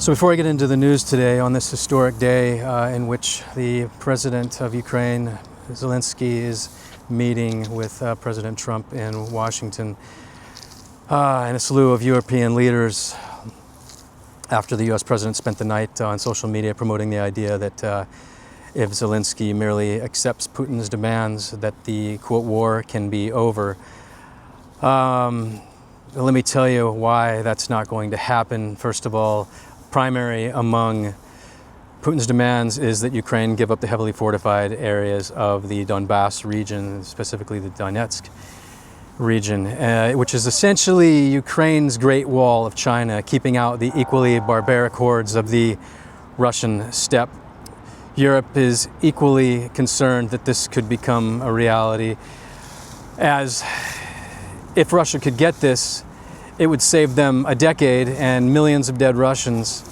So before I get into the news today, on this historic day in which the president of Ukraine, Zelensky, is meeting with President Trump in Washington, and a slew of European leaders, after the US president spent the night on social media promoting the idea that if Zelensky merely accepts Putin's demands, that the, quote, war can be over. Let me tell you why that's not going to happen. First of all, primary among Putin's demands is that Ukraine give up the heavily fortified areas of the Donbass region, specifically the Donetsk region, which is essentially Ukraine's Great Wall of China, keeping out the equally barbaric hordes of the Russian steppe. Europe is equally concerned that this could become a reality, as if Russia could get this, it would save them a decade and millions of dead Russians,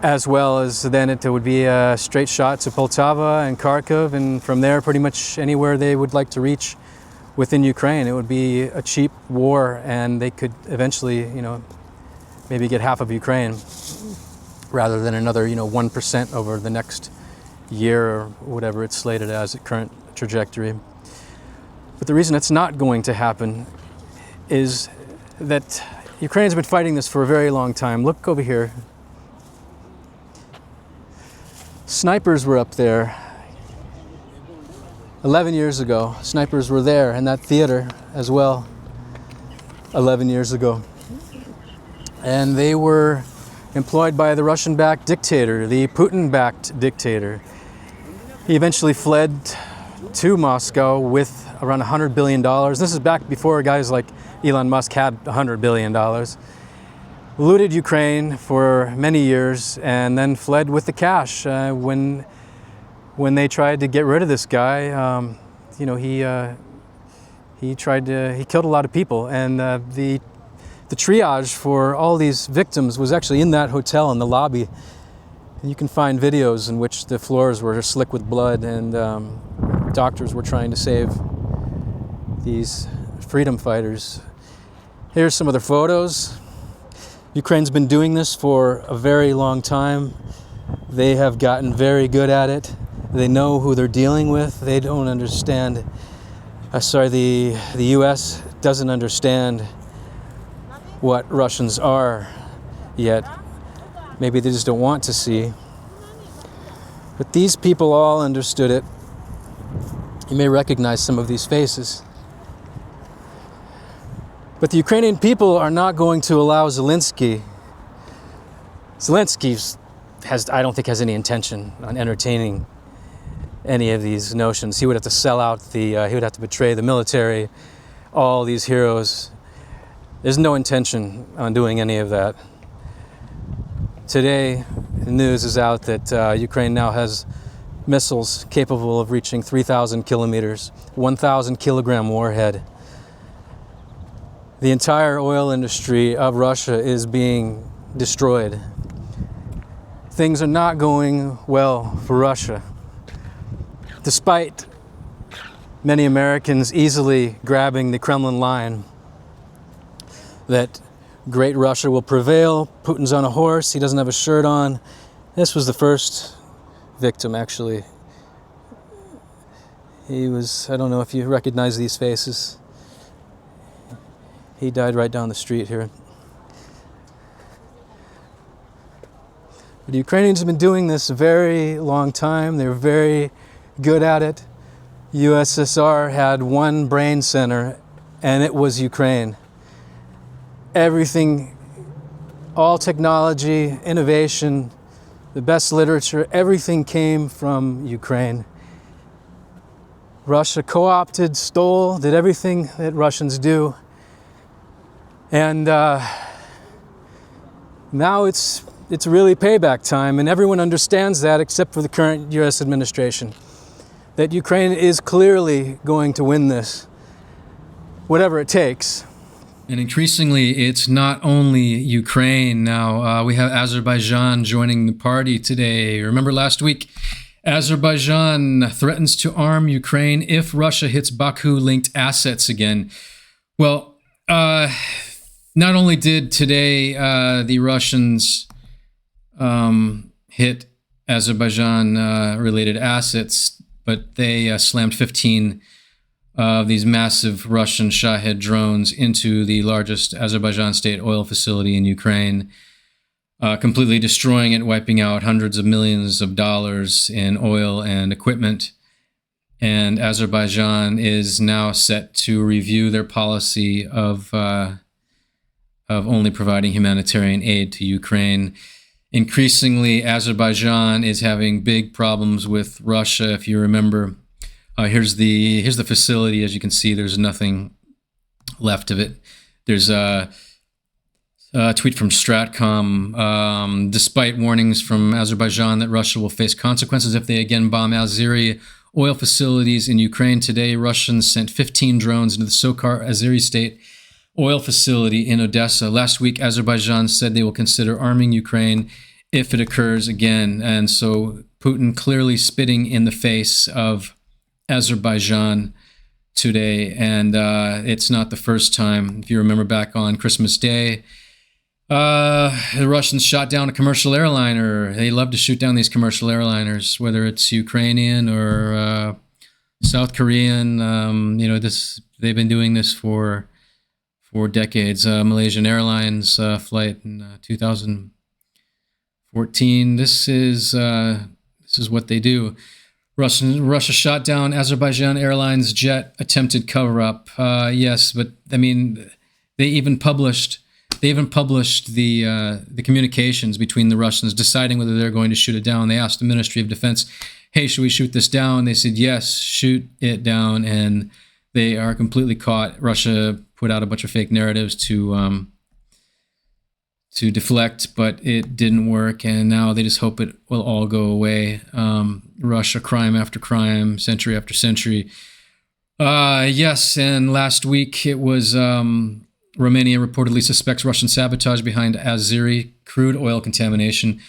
as well as then it would be a straight shot to Poltava and Kharkiv, and from there pretty much anywhere they would like to reach within Ukraine. It would be a cheap war, and they could eventually, maybe get half of Ukraine rather than another, 1% over the next year or whatever it's slated as at current trajectory. But the reason it's not going to happen is that Ukraine's been fighting this for a very long time. Look over here. Snipers were up there 11 years ago. Snipers were there in that theater as well 11 years ago. And they were employed by the Russian-backed dictator, the Putin-backed dictator. He eventually fled to Moscow with around $100 billion. This is back before guys like Elon Musk had $100 billion. Looted Ukraine for many years and then fled with the cash. When they tried to get rid of this guy, he killed a lot of people, and the triage for all these victims was actually in that hotel in the lobby. You can find videos in which the floors were slick with blood, and doctors were trying to save these freedom fighters. Here's some other photos. Ukraine's been doing this for a very long time. They have gotten very good at it. They know who they're dealing with. They don't understand. The US doesn't understand what Russians are yet. Maybe they just don't want to see. But these people all understood it. You may recognize some of these faces. But the Ukrainian people are not going to allow Zelensky. I don't think has any intention on entertaining any of these notions. He would have to sell out he would have to betray the military, all these heroes. There's no intention on doing any of that. Today, the news is out that Ukraine now has missiles capable of reaching 3,000 kilometers, 1,000 kilogram warhead. The entire oil industry of Russia is being destroyed. Things are not going well for Russia. Despite many Americans easily grabbing the Kremlin line that great Russia will prevail, Putin's on a horse, he doesn't have a shirt on. This was the first victim, actually. I don't know if you recognize these faces. He died right down the street here. But the Ukrainians have been doing this a very long time. They're very good at it. USSR had one brain center, and it was Ukraine. Everything, all technology, innovation, the best literature, everything came from Ukraine. Russia co-opted, stole, did everything that Russians do. And now it's really payback time, and everyone understands that except for the current US administration, that Ukraine is clearly going to win this, whatever it takes. And increasingly, it's not only Ukraine now. We have Azerbaijan joining the party today. Remember last week, Azerbaijan threatens to arm Ukraine if Russia hits Baku-linked assets again. Well, not only did today the Russians hit Azerbaijan-related assets, but they slammed 15 of these massive Russian Shahed drones into the largest Azerbaijan state oil facility in Ukraine, completely destroying it, wiping out hundreds of millions of dollars in oil and equipment. And Azerbaijan is now set to review their policy of only providing humanitarian aid to Ukraine. Increasingly, Azerbaijan is having big problems with Russia. If you remember, here's the facility. As you can see, there's nothing left of it. There's a tweet from Stratcom. Despite warnings from Azerbaijan that Russia will face consequences if they again bomb Azeri oil facilities in Ukraine today, Russians sent 15 drones into the Sokar Azeri state oil facility in Odessa. Last week, Azerbaijan said they will consider arming Ukraine if it occurs again. And so Putin clearly spitting in the face of Azerbaijan today. And it's not the first time. If you remember back on Christmas Day, the Russians shot down a commercial airliner. They love to shoot down these commercial airliners, whether it's Ukrainian or South Korean. They've been doing this for decades. Malaysian Airlines flight in 2014. This is what they do. Russia shot down Azerbaijan Airlines jet attempted cover-up. Yes, but I mean, they even published the communications between the Russians deciding whether they're going to shoot it down. They asked the Ministry of Defense, "Hey, should we shoot this down?" They said, "Yes, shoot it down," and they are completely caught. Russia put out a bunch of fake narratives to deflect, but it didn't work, and now they just hope it will all go away. Russia, crime after crime, century after century. Yes, and last week it was Romania reportedly suspects Russian sabotage behind Azeri crude oil contamination.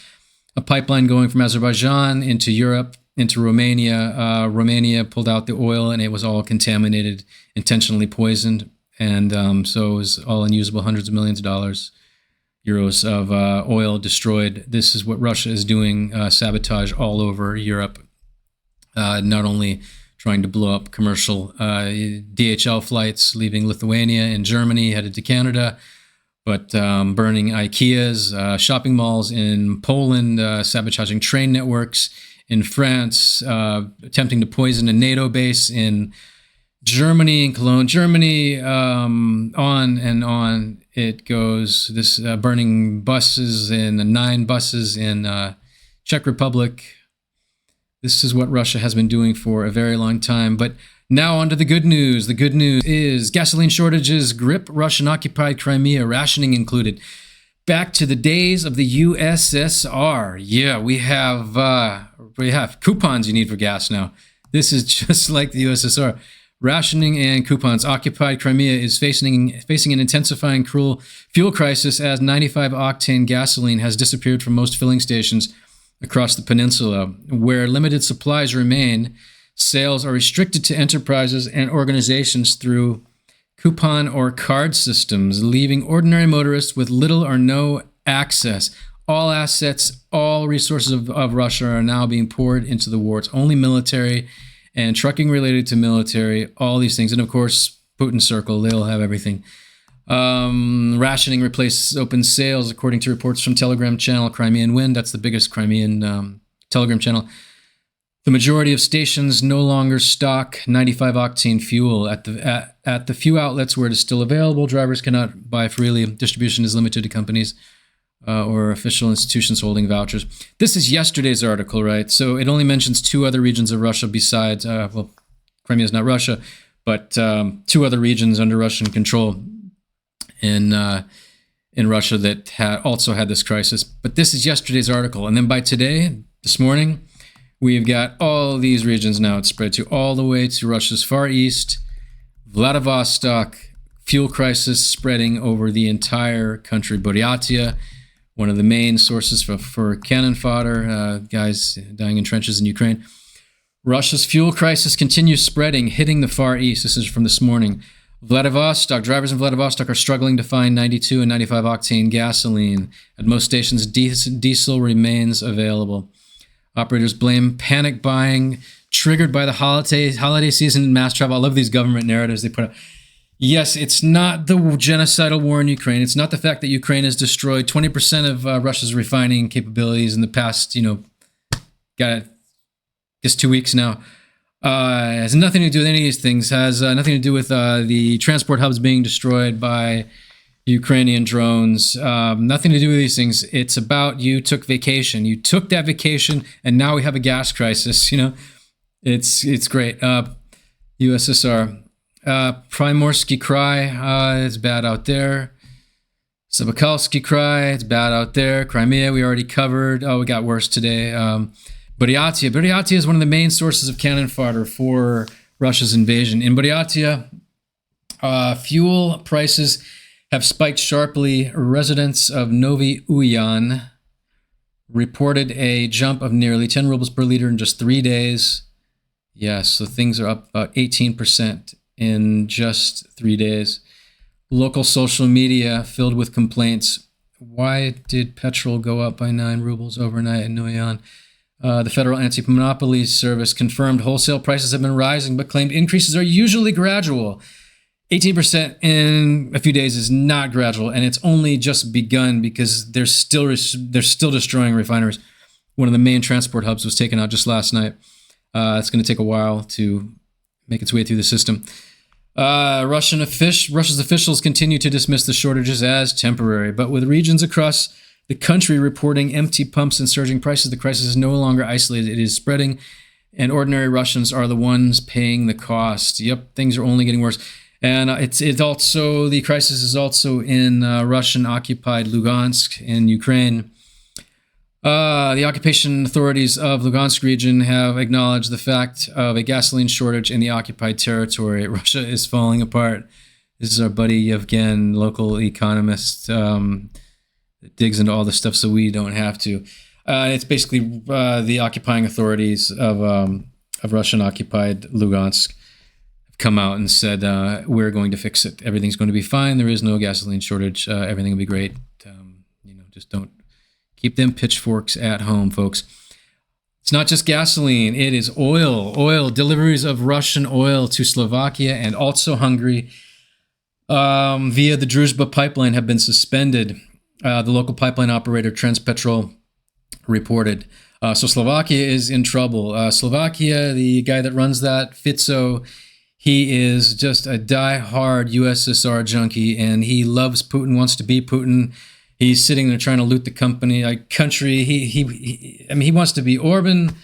A pipeline going from Azerbaijan into Europe, into Romania. Romania pulled out the oil and it was all contaminated, intentionally poisoned. And so it was all unusable, hundreds of millions of euros of oil destroyed. This is what Russia is doing, sabotage all over Europe. Not only trying to blow up commercial DHL flights leaving Lithuania and Germany headed to Canada, but burning IKEAs, shopping malls in Poland, sabotaging train networks in France, attempting to poison a NATO base in Germany, in Cologne, Germany, on and on it goes. This burning buses in 9 buses in Czech Republic. This is what Russia has been doing for a very long time. But now on to the good news. The good news is gasoline shortages grip Russian-occupied Crimea, rationing included. Back to the days of the USSR. Yeah, we have coupons you need for gas now. This is just like the USSR. Rationing and coupons. Occupied Crimea is facing an intensifying cruel fuel crisis as 95-octane gasoline has disappeared from most filling stations across the peninsula. Where limited supplies remain, sales are restricted to enterprises and organizations through coupon or card systems, leaving ordinary motorists with little or no access. All assets, all resources of Russia are now being poured into the war. It's only military and trucking related to military, all these things. And of course, Putin Circle, they'll have everything. Rationing replaces open sales, according to reports from Telegram channel Crimean Wind. That's the biggest Crimean Telegram channel. The majority of stations no longer stock 95-octane fuel. At the few outlets where it is still available, drivers cannot buy freely. Distribution is limited to companies or official institutions holding vouchers. This is yesterday's article, right? So it only mentions 2 other regions of Russia besides, Crimea is not Russia, but 2 other regions under Russian control in Russia that also had this crisis. But this is yesterday's article. And then by today, this morning, we've got all these regions now. It's spread to all the way to Russia's far east, Vladivostok, fuel crisis spreading over the entire country. Buryatia, one of the main sources for cannon fodder, guys dying in trenches in Ukraine. Russia's fuel crisis continues spreading, hitting the Far East. This is from this morning. Vladivostok, drivers in Vladivostok are struggling to find 92 and 95 octane gasoline. At most stations, diesel remains available. Operators blame panic buying triggered by the holiday season and mass travel. I love these government narratives they put out. Yes, it's not the genocidal war in Ukraine. It's not the fact that Ukraine has destroyed 20% of Russia's refining capabilities in the past, just 2 weeks now. Has nothing to do with any of these things. Has nothing to do with the transport hubs being destroyed by Ukrainian drones. Nothing to do with these things. It's about you took vacation. You took that vacation, and now we have a gas crisis. It's great. USSR. Primorsky Krai, it's bad out there. Sabakalsky Krai, it's bad out there. Crimea, we already covered. Oh, we got worse today. Buryatia. Buryatia is one of the main sources of cannon fodder for Russia's invasion. In Buryatia, fuel prices have spiked sharply. Residents of Novy Uyan reported a jump of nearly 10 rubles per liter in just 3 days. Yes, so things are up about 18% in just 3 days. Local social media filled with complaints. Why did petrol go up by 9 rubles overnight in Nuyan? The Federal Anti-Monopoly Service confirmed wholesale prices have been rising, but claimed increases are usually gradual. 18% in a few days is not gradual, and it's only just begun because they're still destroying refineries. One of the main transport hubs was taken out just last night. It's going to take a while to make its way through the system. Russia's officials continue to dismiss the shortages as temporary, but with regions across the country reporting empty pumps and surging prices, the crisis is no longer isolated. It is spreading, and ordinary Russians are the ones paying the cost. Yep, things are only getting worse. And the crisis is also in Russian-occupied Lugansk in Ukraine. The occupation authorities of Lugansk region have acknowledged the fact of a gasoline shortage in the occupied territory. Russia is falling apart. This is our buddy Yevgen, local economist, that digs into all this stuff so we don't have to. It's basically the occupying authorities of Russian-occupied Lugansk have come out and said, we're going to fix it. Everything's going to be fine. There is no gasoline shortage. Everything will be great. Just don't keep them pitchforks at home, folks. It's not just gasoline. It is oil. Oil. Deliveries of Russian oil to Slovakia and also Hungary via the Druzhba pipeline have been suspended. The local pipeline operator, Transpetrol, reported. So Slovakia is in trouble. Slovakia, the guy that runs that, Fico, he is just a die-hard USSR junkie, and he loves Putin, wants to be Putin. He's sitting there trying to loot the country. He wants to be Orban,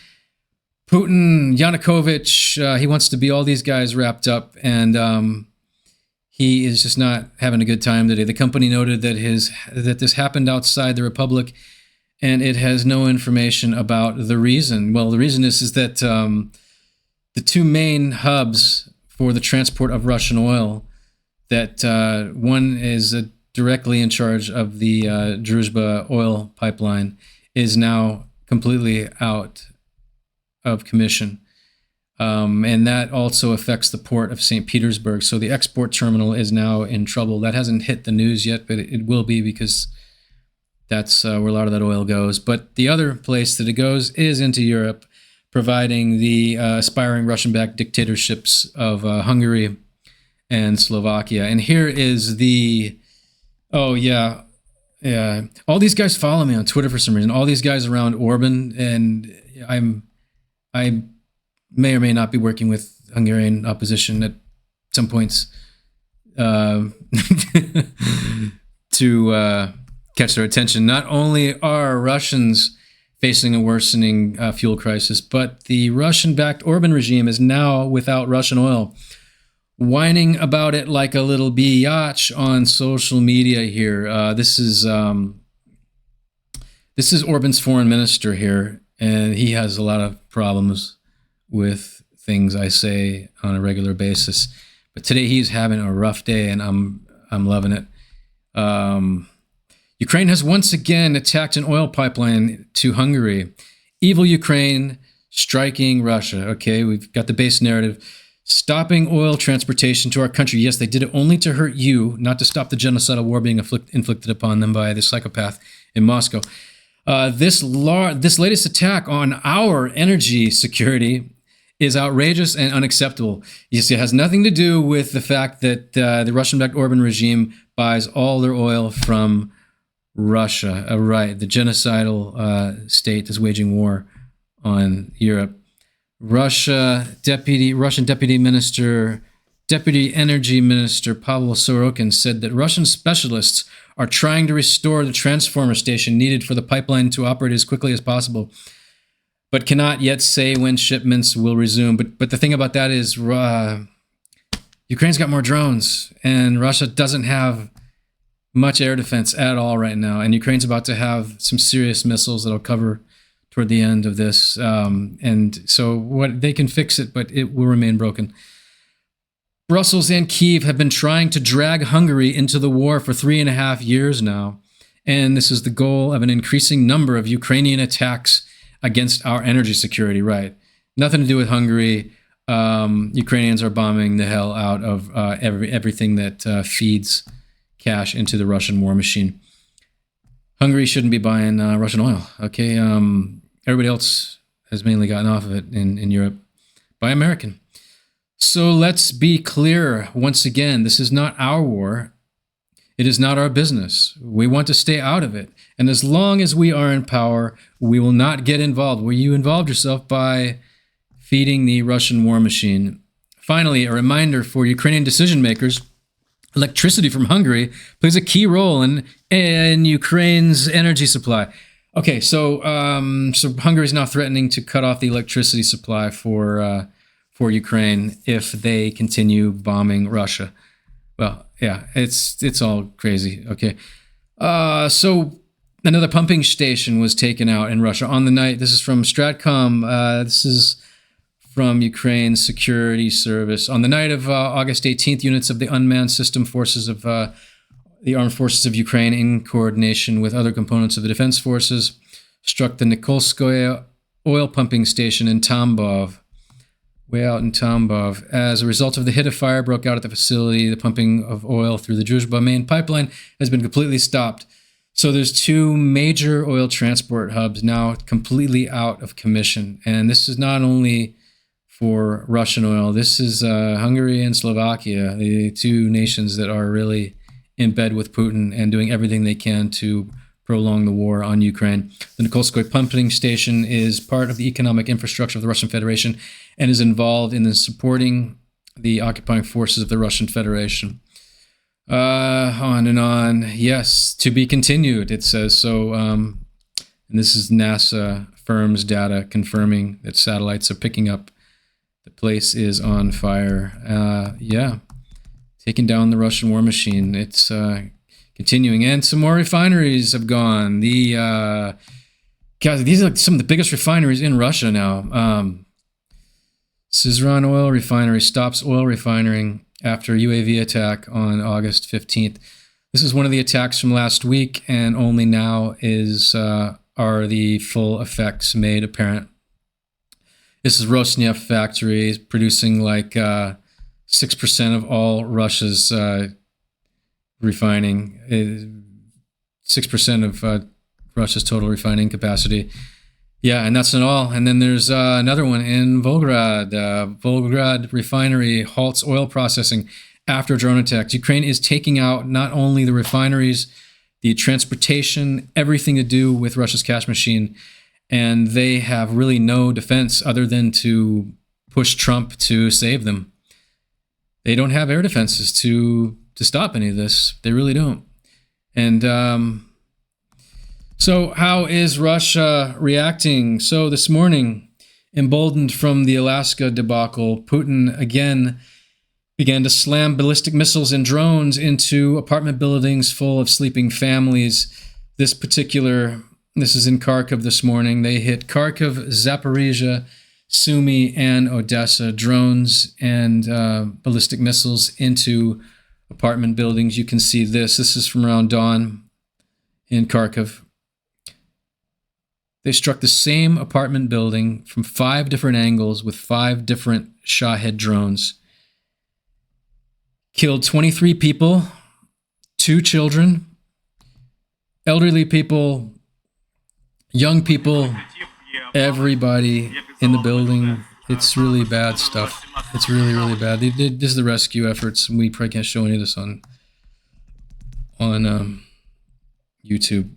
Putin, Yanukovych. He wants to be all these guys wrapped up, and he is just not having a good time today. The company noted that this happened outside the Republic, and it has no information about the reason. Well, the reason is that the two main hubs for the transport of Russian oil, that one is directly in charge of the Druzhba oil pipeline, is now completely out of commission. And that also affects the port of St. Petersburg. So the export terminal is now in trouble. That hasn't hit the news yet, but it will be, because that's where a lot of that oil goes. But the other place that it goes is into Europe, providing the aspiring Russian-backed dictatorships of Hungary and Slovakia. And here is the... Oh, yeah. All these guys follow me on Twitter for some reason. All these guys around Orban, and I may or may not be working with Hungarian opposition at some points to catch their attention. Not only are Russians facing a worsening fuel crisis, but the Russian-backed Orban regime is now without Russian oil, whining about it like a little biatch on social media here. This is Orban's foreign minister here, and he has a lot of problems with things I say on a regular basis. But today he's having a rough day, and I'm loving it. Ukraine has once again attacked an oil pipeline to Hungary. Evil Ukraine striking Russia. Okay, we've got the base narrative. stopping oil transportation to our country. Yes, they did it only to hurt you, not to stop the genocidal war being inflicted upon them by the psychopath in Moscow. This latest attack on our energy security is outrageous and unacceptable. You see, it has nothing to do with the fact that the Russian-backed Orban regime buys all their oil from Russia. Right, the genocidal state is waging war on Europe. Russian Deputy Energy Minister Pavel Sorokin said that Russian specialists are trying to restore the transformer station needed for the pipeline to operate as quickly as possible, but cannot yet say when shipments will resume. But the thing about that is Ukraine's got more drones, and Russia doesn't have much air defense at all right now. And Ukraine's about to have some serious missiles that'll cover toward the end of this. And so what they can fix it, but it will remain broken. Brussels and Kyiv have been trying to drag Hungary into the war for 3.5 years now. And this is the goal of an increasing number of Ukrainian attacks against our energy security, right? Nothing to do with Hungary. Ukrainians are bombing the hell out of everything that feeds cash into the Russian war machine. Hungary shouldn't be buying Russian oil, okay? Everybody else has mainly gotten off of it in Europe. Buy American. So let's be clear once again, this is not our war. It is not our business. We want to stay out of it. And as long as we are in power, we will not get involved. Where you involved yourself by feeding the Russian war machine. Finally, a reminder for Ukrainian decision makers, electricity from Hungary plays a key role in Ukraine's energy supply. Okay, so Hungary is now threatening to cut off the electricity supply for Ukraine if they continue bombing Russia. Well, yeah, it's all crazy. Okay, so another pumping station was taken out in Russia on the night. This is from Stratcom. This is from Ukraine's security service. On the night of August 18th, units of the unmanned system forces of the armed forces of Ukraine, in coordination with other components of the defense forces, struck the Nikolskoye oil pumping station in Tambov, way out in Tambov. As a result of the hit, a fire broke out at the facility. The pumping of oil through the Druzhba main pipeline has been completely stopped. So there's two major oil transport hubs now completely out of commission. And this is not only for Russian oil. This is Hungary and Slovakia, the two nations that are really in bed with Putin and doing everything they can to prolong the war on Ukraine. The Nikolskoye pumping station is part of the economic infrastructure of the Russian Federation and is involved in supporting the occupying forces of the Russian Federation. On and on. Yes, to be continued, it says. So, and this is NASA firm's data confirming that satellites are picking up. The place is on fire. Yeah. Taking down the Russian war machine. It's continuing. And some more refineries have gone. Guys, these are like some of the biggest refineries in Russia now. Syzran oil refinery stops oil refining after UAV attack on August 15th. This is one of the attacks from last week, and only now are the full effects made apparent. This is Rosneft factory producing like 6% of all Russia's refining, 6% of Russia's total refining capacity. Yeah, and that's not all. And then there's another one in Volgograd. Volgograd refinery halts oil processing after drone attacks. Ukraine is taking out not only the refineries, the transportation, everything to do with Russia's cash machine. And they have really no defense other than to push Trump to save them. They don't have air defenses to stop any of this. They really don't. And so how is Russia reacting? So this morning, emboldened from the Alaska debacle, Putin again began to slam ballistic missiles and drones into apartment buildings full of sleeping families. This is in Kharkiv this morning. They hit Kharkiv, Zaporizhia, Sumy, and Odessa. Drones and ballistic missiles into apartment buildings. You can see this. This is from around dawn in Kharkiv. They struck the same apartment building from 5 different angles with 5 different Shahed drones. Killed 23 people, 2 children, elderly people, young people, everybody in the building. It's really bad stuff. It's really, really bad. This is the rescue efforts. We probably can't show any of this on YouTube.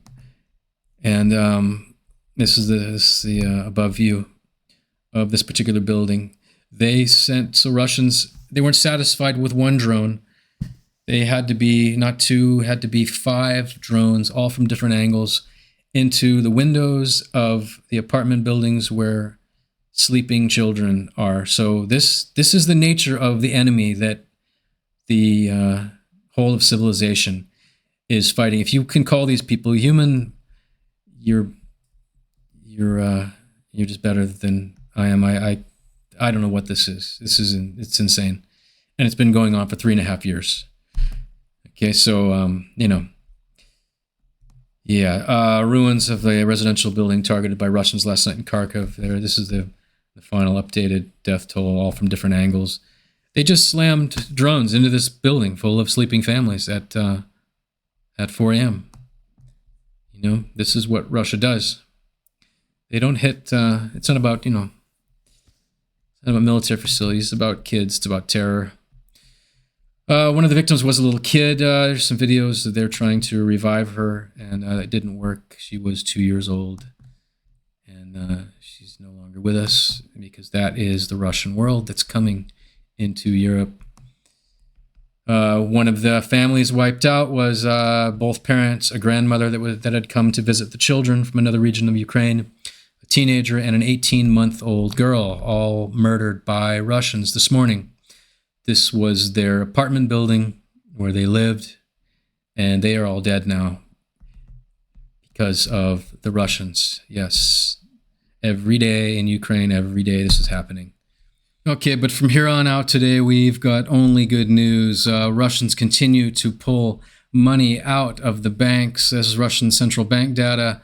And this is the above view of this particular building. Russians, they weren't satisfied with 1 drone. They had to be, not 2, had to be 5 drones, all from different angles, into the windows of the apartment buildings where sleeping children are. So this is the nature of the enemy that the whole of civilization is fighting. If you can call these people human, you're just better than I am. I don't know what this is. It's insane, and it's been going on for 3.5 years. Okay, so ruins of a residential building targeted by Russians last night in Kharkiv. This is the final updated death toll, all from different angles. They just slammed drones into this building full of sleeping families at 4 a.m. This is what Russia does. They don't hit. It's not about it's not about military facilities. It's about kids. It's about terror. One of the victims was a little kid. There's some videos that they're trying to revive her, and it didn't work. She was 2 years old, and she's no longer with us because that is the Russian world that's coming into Europe. One of the families wiped out was both parents, a grandmother that had come to visit the children from another region of Ukraine, a teenager, and an 18-month-old girl, all murdered by Russians this morning. This was their apartment building where they lived, and they are all dead now because of the Russians. Yes, every day in Ukraine, every day this is happening. Okay, but from here on out today, we've got only good news. Russians continue to pull money out of the banks. This is Russian central bank data.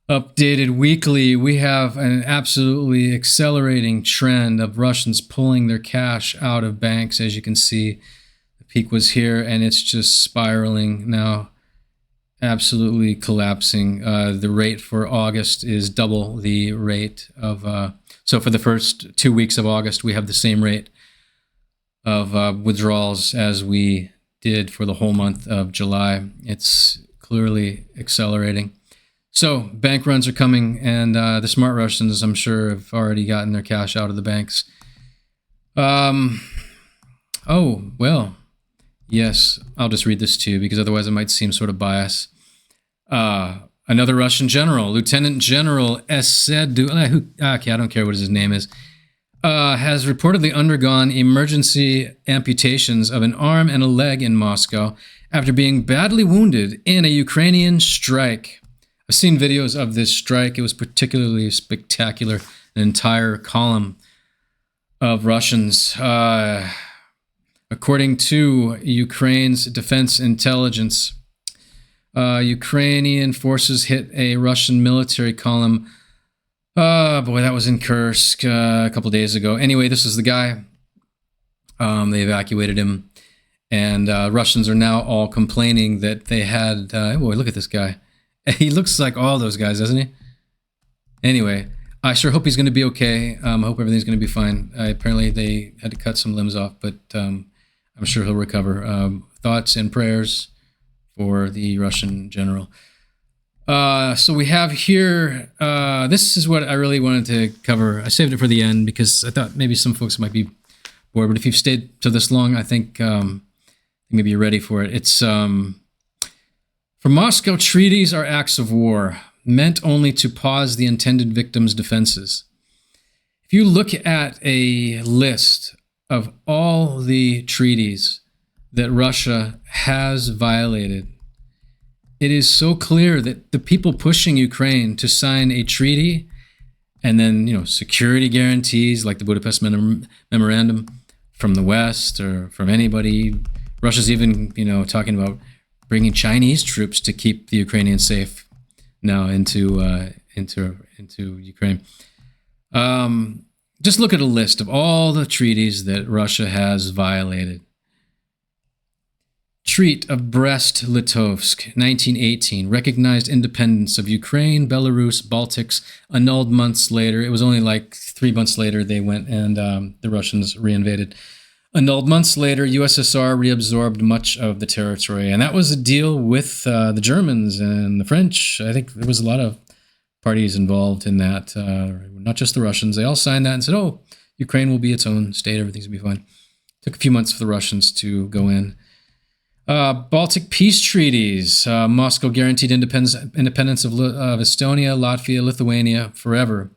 Updated weekly, we have an absolutely accelerating trend of Russians pulling their cash out of banks. As you can see, the peak was here, and it's just spiraling now, absolutely collapsing. The rate for August is double the rate of... So for the first 2 weeks of August, we have the same rate of withdrawals as we did for the whole month of July. It's clearly accelerating. So bank runs are coming, and the smart Russians, I'm sure, have already gotten their cash out of the banks. Oh, well, yes, I'll just read this to you because otherwise it might seem sort of biased. Another Russian general, Lieutenant General I don't care what his name is, has reportedly undergone emergency amputations of an arm and a leg in Moscow after being badly wounded in a Ukrainian strike. I've seen videos of this strike. It was particularly spectacular. An entire column of Russians. According to Ukraine's defense intelligence, Ukrainian forces hit a Russian military column. Boy, that was in Kursk a couple days ago. Anyway, this is the guy. They evacuated him. And Russians are now all complaining that they had... boy, look at this guy. He looks like all those guys, doesn't he? Anyway, I sure hope he's going to be okay. I hope everything's going to be fine. Apparently, they had to cut some limbs off, but I'm sure he'll recover. Thoughts and prayers for the Russian general. So we have here, this is what I really wanted to cover. I saved it for the end because I thought maybe some folks might be bored, but if you've stayed to this long, I think maybe you're ready for it. It's... For Moscow, treaties are acts of war, meant only to pause the intended victim's defenses. If you look at a list of all the treaties that Russia has violated, it is so clear that the people pushing Ukraine to sign a treaty and then, security guarantees like the Budapest Memorandum from the West or from anybody, Russia's even, bringing Chinese troops to keep the Ukrainians safe now into into Ukraine. Just look at a list of all the treaties that Russia has violated. Treaty of Brest-Litovsk, 1918, recognized independence of Ukraine, Belarus, Baltics, annulled months later. It was only like 3 months later they went and the Russians reinvaded. Annulled months later, USSR reabsorbed much of the territory. And that was a deal with the Germans and the French. I think there was a lot of parties involved in that, not just the Russians. They all signed that and said, oh, Ukraine will be its own state. Everything's going to be fine. Took a few months for the Russians to go in. Baltic peace treaties. Moscow guaranteed independence of Estonia, Latvia, Lithuania forever.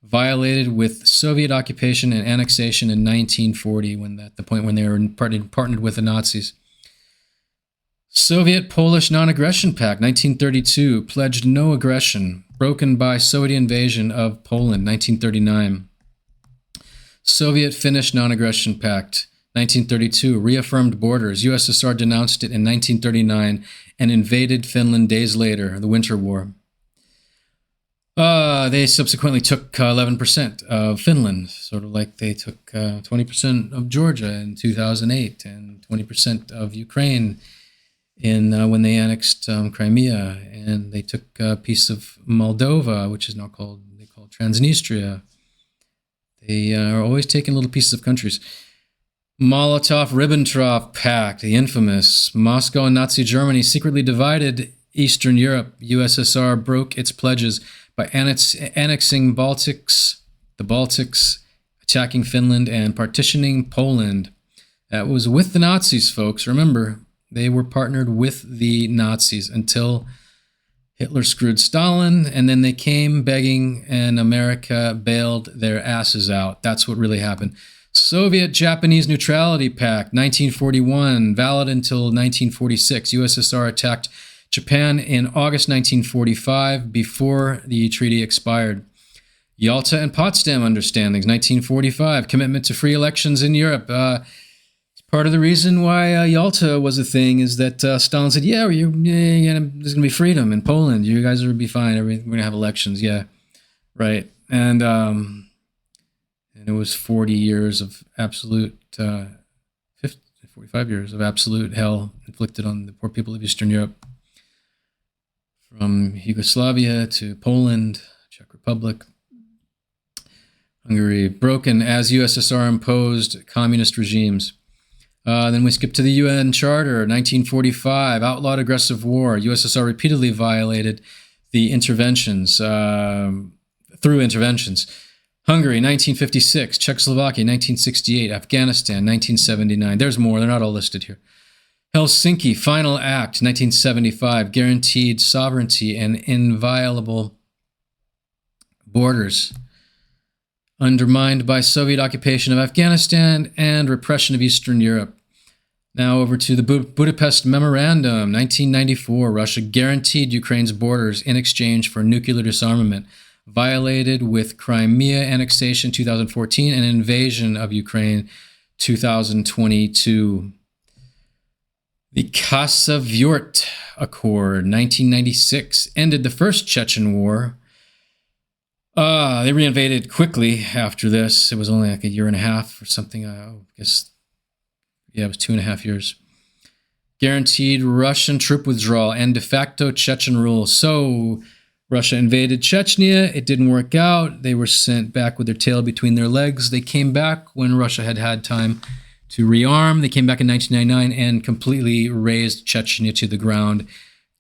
Violated with Soviet occupation and annexation in 1940, the point when they were partnered with the Nazis. Soviet-Polish Non-Aggression Pact, 1932, pledged no aggression, broken by Soviet invasion of Poland, 1939. Soviet-Finnish Non-Aggression Pact, 1932, reaffirmed borders. USSR denounced it in 1939 and invaded Finland days later, the Winter War. They subsequently took 11% of Finland, sort of like they took 20% of Georgia in 2008 and 20% of Ukraine when they annexed Crimea, and they took a piece of Moldova, which is now called Transnistria. They are always taking little pieces of countries. Molotov-Ribbentrop Pact, the infamous. Moscow and Nazi Germany secretly divided Eastern Europe. USSR broke its pledges by annexing the Baltics, attacking Finland, and partitioning Poland. That was with the Nazis, folks. Remember, they were partnered with the Nazis until Hitler screwed Stalin, and then they came begging, and America bailed their asses out. That's what really happened. Soviet-Japanese Neutrality Pact, 1941, valid until 1946. USSR attacked Japan in August 1945 before the treaty expired. Yalta and Potsdam Understandings, 1945, commitment to free elections in Europe. Part of the reason why Yalta was a thing is that Stalin said, yeah, there's going to be freedom in Poland. You guys will be fine. We're going to have elections. Yeah, right. And it was 40 years of absolute, 45 years of absolute hell inflicted on the poor people of Eastern Europe. From Yugoslavia to Poland, Czech Republic, Hungary, broken as USSR imposed communist regimes. Then we skip to the UN Charter, 1945, outlawed aggressive war. USSR repeatedly violated the interventions, through interventions. Hungary, 1956, Czechoslovakia, 1968, Afghanistan, 1979. There's more, they're not all listed here. Helsinki Final Act, 1975, guaranteed sovereignty and inviolable borders. Undermined by Soviet occupation of Afghanistan and repression of Eastern Europe. Now over to the Budapest Memorandum, 1994. Russia guaranteed Ukraine's borders in exchange for nuclear disarmament. Violated with Crimea annexation 2014 and invasion of Ukraine 2022. The Khasavyurt Accord, 1996, ended the First Chechen War. They reinvaded quickly after this. It was only like a year and a half or something. I guess, yeah, it was 2.5 years. Guaranteed Russian troop withdrawal and de facto Chechen rule. So Russia invaded Chechnya. It didn't work out. They were sent back with their tail between their legs. They came back when Russia had had time to rearm. They came back in 1999 and completely razed Chechnya to the ground.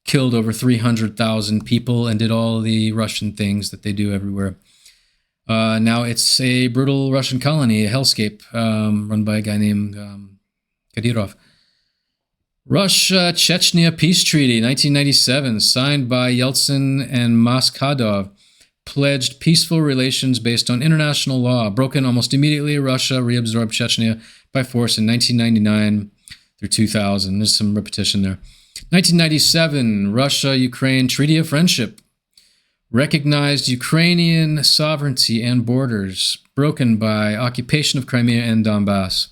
Killed over 300,000 people and did all the Russian things that they do everywhere. Now it's a brutal Russian colony, a hellscape, run by a guy named Kadyrov. Russia-Chechnya Peace Treaty, 1997, signed by Yeltsin and Maskadov, pledged peaceful relations based on international law. Broken almost immediately, Russia reabsorbed Chechnya by force in 1999 through 2000. There's some repetition there. 1997, Russia-Ukraine Treaty of Friendship recognized Ukrainian sovereignty and borders, broken by occupation of Crimea and Donbass.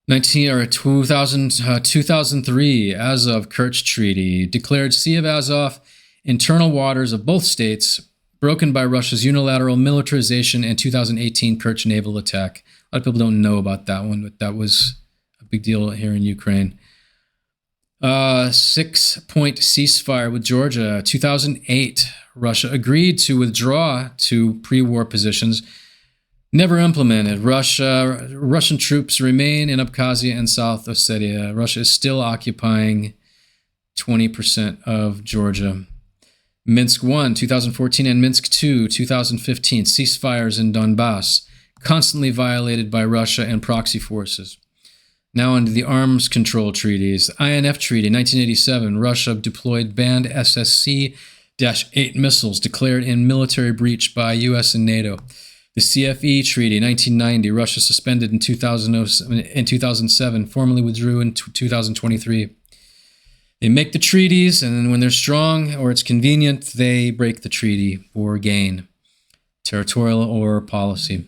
2003, Azov-Kerch Treaty declared Sea of Azov internal waters of both states broken by Russia's unilateral militarization and 2018 Kerch naval attack. A lot of people don't know about that one, but that was a big deal here in Ukraine. 6-point ceasefire with Georgia, 2008. Russia agreed to withdraw to pre-war positions, never implemented. Russian troops remain in Abkhazia and South Ossetia. Russia is still occupying 20% of Georgia. Minsk 1, 2014, and Minsk 2, 2015. Ceasefires in Donbass, constantly violated by Russia and proxy forces. Now under the arms control treaties. INF Treaty, 1987. Russia deployed banned SSC-8 missiles declared in military breach by U.S. and NATO. The CFE Treaty, 1990. Russia suspended in 2007, formally withdrew in 2023. They make the treaties, and then when they're strong or it's convenient, they break the treaty or gain, territorial or policy.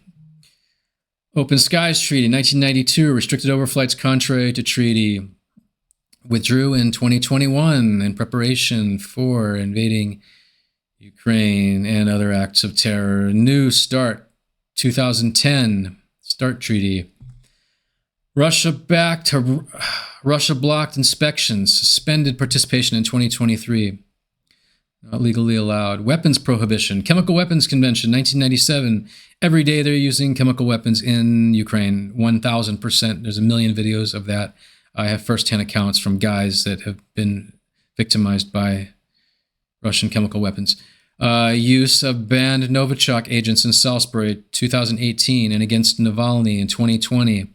Open Skies Treaty, 1992, restricted overflights contrary to treaty. Withdrew in 2021 in preparation for invading Ukraine and other acts of terror. New START, 2010, START Treaty. Russia blocked inspections, suspended participation in 2023. Not legally allowed. Weapons prohibition. Chemical Weapons Convention, 1997. Every day they're using chemical weapons in Ukraine, 1,000%. There's a million videos of that. I have firsthand accounts from guys that have been victimized by Russian chemical weapons. Use of banned Novichok agents in Salisbury, 2018, and against Navalny in 2020.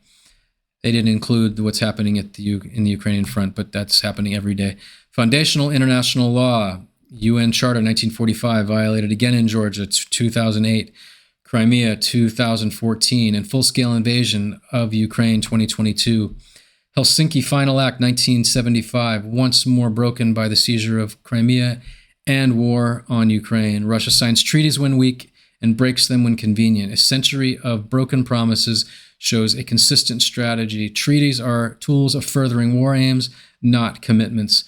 They didn't include what's happening in the Ukrainian front, but that's happening every day. Foundational international law. UN Charter 1945 violated again in Georgia 2008, Crimea 2014, and full-scale invasion of Ukraine 2022. Helsinki Final Act 1975, once more broken by the seizure of Crimea and war on Ukraine. Russia signs treaties when weak and breaks them when convenient. A century of broken promises shows a consistent strategy. Treaties are tools of furthering war aims, not commitments.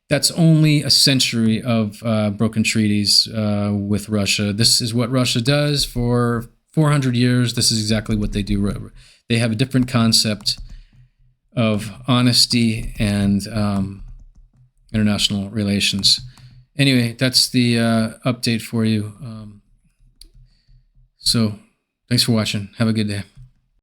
That's only a century of broken treaties with Russia. This is what Russia does for 400 years. This is exactly what they do. They have a different concept of honesty and international relations. Anyway, that's the update for you. So thanks for watching. Have a good day.